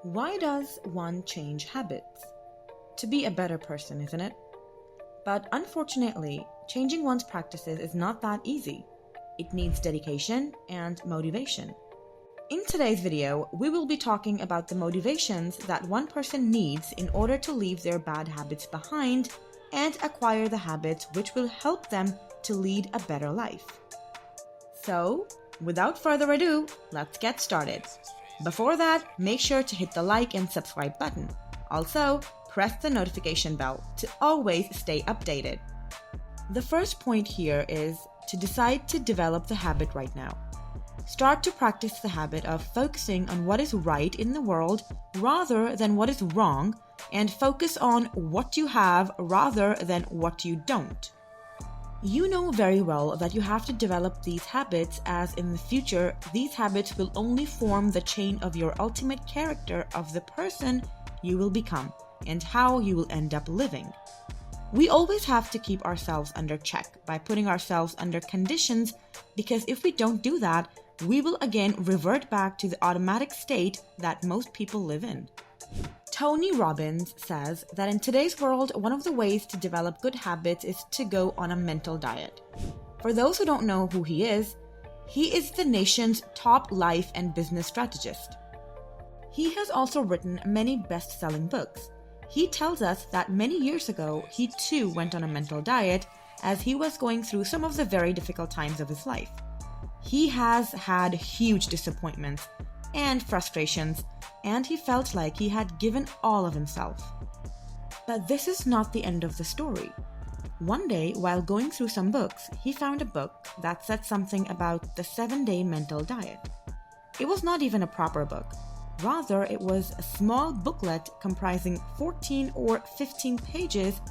Why does one change habits? To be a better person, isn't it? But unfortunately, changing one's practices is not that easy. It needs dedication and motivation. In today's video, we will be talking about the motivations that one person needs in order to leave their bad habits behind and acquire the habits which will help them to lead a better life. So, without further ado, let's get started. Before that, make sure to hit the like and subscribe button. Also, press the notification bell to always stay updated. The first point here is to decide to develop the habit right now. Start to practice the habit of focusing on what is right in the world rather than what is wrong, and focus on what you have rather than what you don't. You know very well that you have to develop these habits, as in the future, these habits will only form the chain of your ultimate character of the person you will become and how you will end up living. We always have to keep ourselves under check by putting ourselves under conditions, because if we don't do that, we will again revert back to the automatic state that most people live in. Tony Robbins says that in today's world, one of the ways to develop good habits is to go on a mental diet. For those who don't know who he is the nation's top life and business strategist. He has also written many best-selling books. He tells us that many years ago, he too went on a mental diet as he was going through some of the very difficult times of his life. He has had huge disappointments and frustrations, and he felt like he had given all of himself. But this is not the end of the story. One day, while going through some books, he found a book that said something about the 7-day mental diet. It was not even a proper book. Rather, it was a small booklet comprising 14 or 15 pages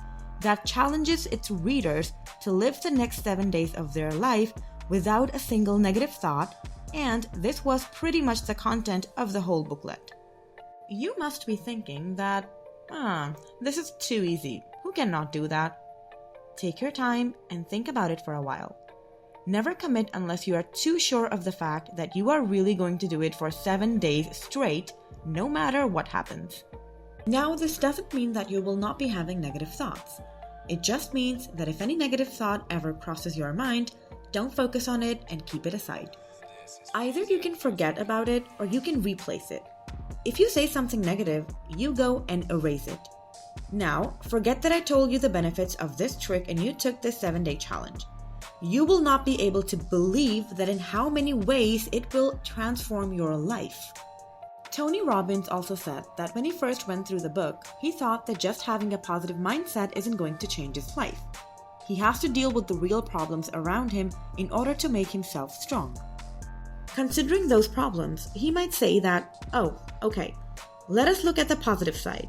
that challenges its readers to live the next 7 days of their life without a single negative thought, and this was pretty much the content of the whole booklet. You must be thinking that, this is too easy. Who cannot do that? Take your time and think about it for a while. Never commit unless you are too sure of the fact that you are really going to do it for 7 days straight, no matter what happens. Now, this doesn't mean that you will not be having negative thoughts. It just means that if any negative thought ever crosses your mind, don't focus on it and keep it aside. Either you can forget about it or you can replace it. If you say something negative, you go and erase it. Now, forget that I told you the benefits of this trick and you took this 7-day challenge. You will not be able to believe that in how many ways it will transform your life. Tony Robbins also said that when he first went through the book, he thought that just having a positive mindset isn't going to change his life. He has to deal with the real problems around him in order to make himself strong. Considering those problems, he might say that, okay, let us look at the positive side.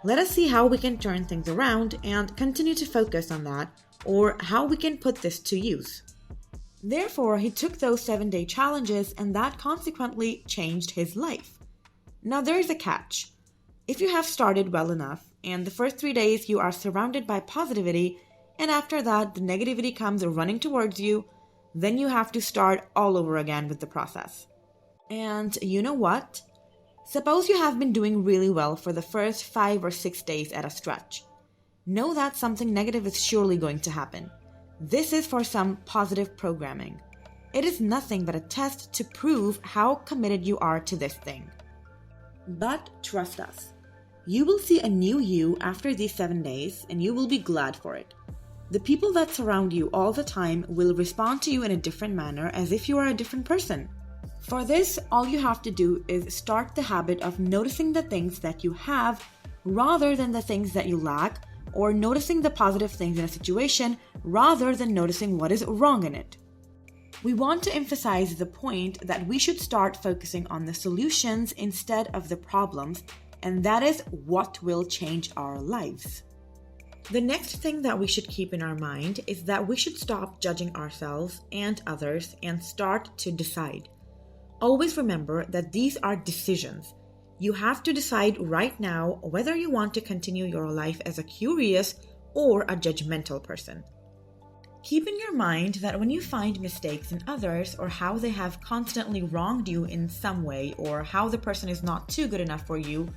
Let us see how we can turn things around and continue to focus on that, or how we can put this to use. Therefore, he took those 7-day challenges, and that consequently changed his life. Now, there is a catch. If you have started well enough, and the first 3 days you are surrounded by positivity, and after that the negativity comes running towards you, then you have to start all over again with the process. And you know what? Suppose you have been doing really well for the first 5 or 6 days at a stretch. Know that something negative is surely going to happen. This is for some positive programming. It is nothing but a test to prove how committed you are to this thing. But trust us, you will see a new you after these 7 days, and you will be glad for it. The people that surround you all the time will respond to you in a different manner, as if you are a different person. For this, all you have to do is start the habit of noticing the things that you have rather than the things that you lack, or noticing the positive things in a situation rather than noticing what is wrong in it. We want to emphasize the point that we should start focusing on the solutions instead of the problems, and that is what will change our lives. The next thing that we should keep in our mind is that we should stop judging ourselves and others and start to decide. Always remember that these are decisions. You have to decide right now whether you want to continue your life as a curious or a judgmental person. Keep in your mind that when you find mistakes in others, or how they have constantly wronged you in some way, or how the person is not too good enough for you,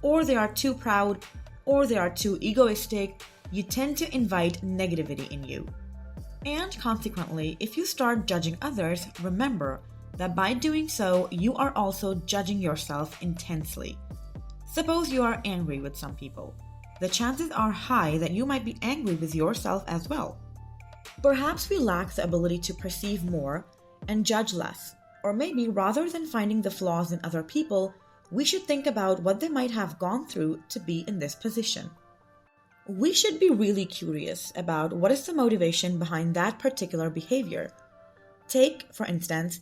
or they are too proud, or they are too egoistic, you tend to invite negativity in you. And consequently, if you start judging others, remember that by doing so, you are also judging yourself intensely. Suppose you are angry with some people. The chances are high that you might be angry with yourself as well. Perhaps we lack the ability to perceive more and judge less, or maybe rather than finding the flaws in other people, we should think about what they might have gone through to be in this position. We should be really curious about what is the motivation behind that particular behavior. Take, for instance,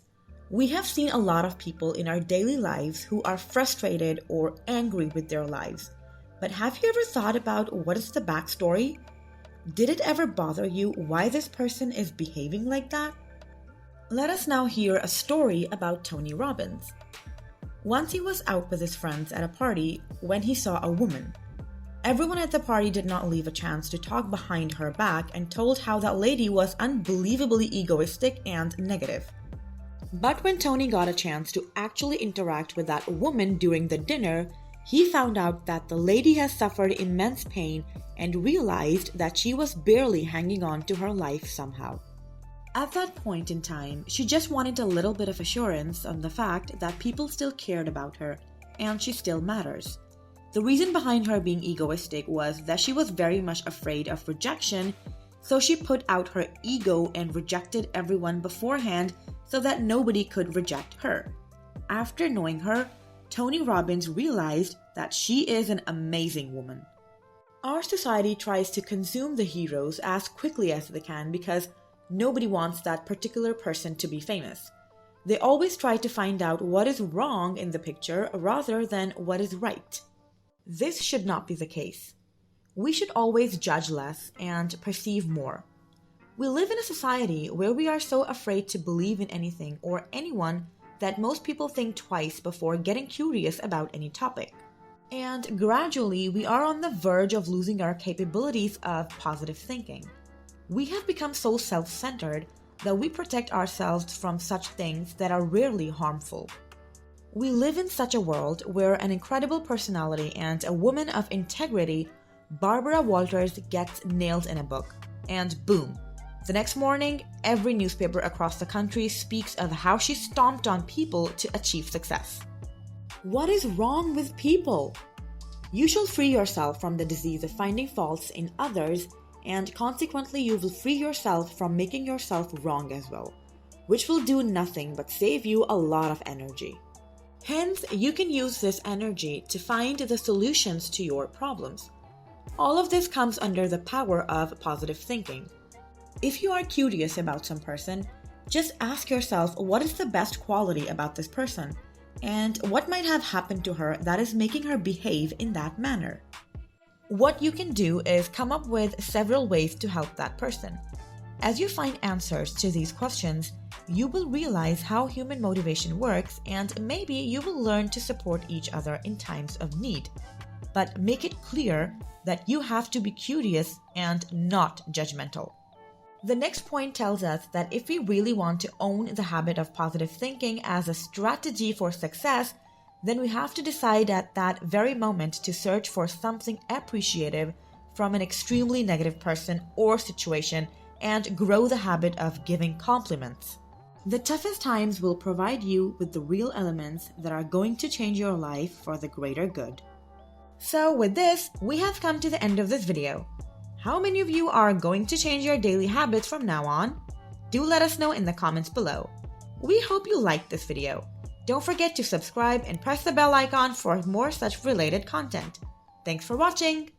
we have seen a lot of people in our daily lives who are frustrated or angry with their lives. But have you ever thought about what is the backstory? Did it ever bother you why this person is behaving like that? Let us now hear a story about Tony Robbins. Once he was out with his friends at a party when he saw a woman. Everyone at the party did not leave a chance to talk behind her back and told how that lady was unbelievably egoistic and negative. But when Tony got a chance to actually interact with that woman during the dinner, he found out that the lady has suffered immense pain and realized that she was barely hanging on to her life somehow. At that point in time, she just wanted a little bit of assurance on the fact that people still cared about her and she still matters. The reason behind her being egoistic was that she was very much afraid of rejection, so she put out her ego and rejected everyone beforehand so that nobody could reject her. After knowing her, Tony Robbins realized that she is an amazing woman. Our society tries to consume the heroes as quickly as they can because nobody wants that particular person to be famous. They always try to find out what is wrong in the picture rather than what is right. This should not be the case. We should always judge less and perceive more. We live in a society where we are so afraid to believe in anything or anyone that most people think twice before getting curious about any topic. And gradually, we are on the verge of losing our capabilities of positive thinking. We have become so self-centered that we protect ourselves from such things that are rarely harmful. We live in such a world where an incredible personality and a woman of integrity, Barbara Walters, gets nailed in a book, and boom, the next morning, every newspaper across the country speaks of how she stomped on people to achieve success. What is wrong with people? You shall free yourself from the disease of finding faults in others, and consequently you will free yourself from making yourself wrong as well, which will do nothing but save you a lot of energy. Hence, you can use this energy to find the solutions to your problems. All of this comes under the power of positive thinking. If you are curious about some person, just ask yourself what is the best quality about this person, and what might have happened to her that is making her behave in that manner. What you can do is come up with several ways to help that person. As you find answers to these questions, you will realize how human motivation works, and maybe you will learn to support each other in times of need. But make it clear that you have to be curious and not judgmental. The next point tells us that if we really want to own the habit of positive thinking as a strategy for success, then we have to decide at that very moment to search for something appreciative from an extremely negative person or situation and grow the habit of giving compliments. The toughest times will provide you with the real elements that are going to change your life for the greater good. So with this, we have come to the end of this video. How many of you are going to change your daily habits from now on? Do let us know in the comments below. We hope you liked this video. Don't forget to subscribe and press the bell icon for more such related content. Thanks for watching!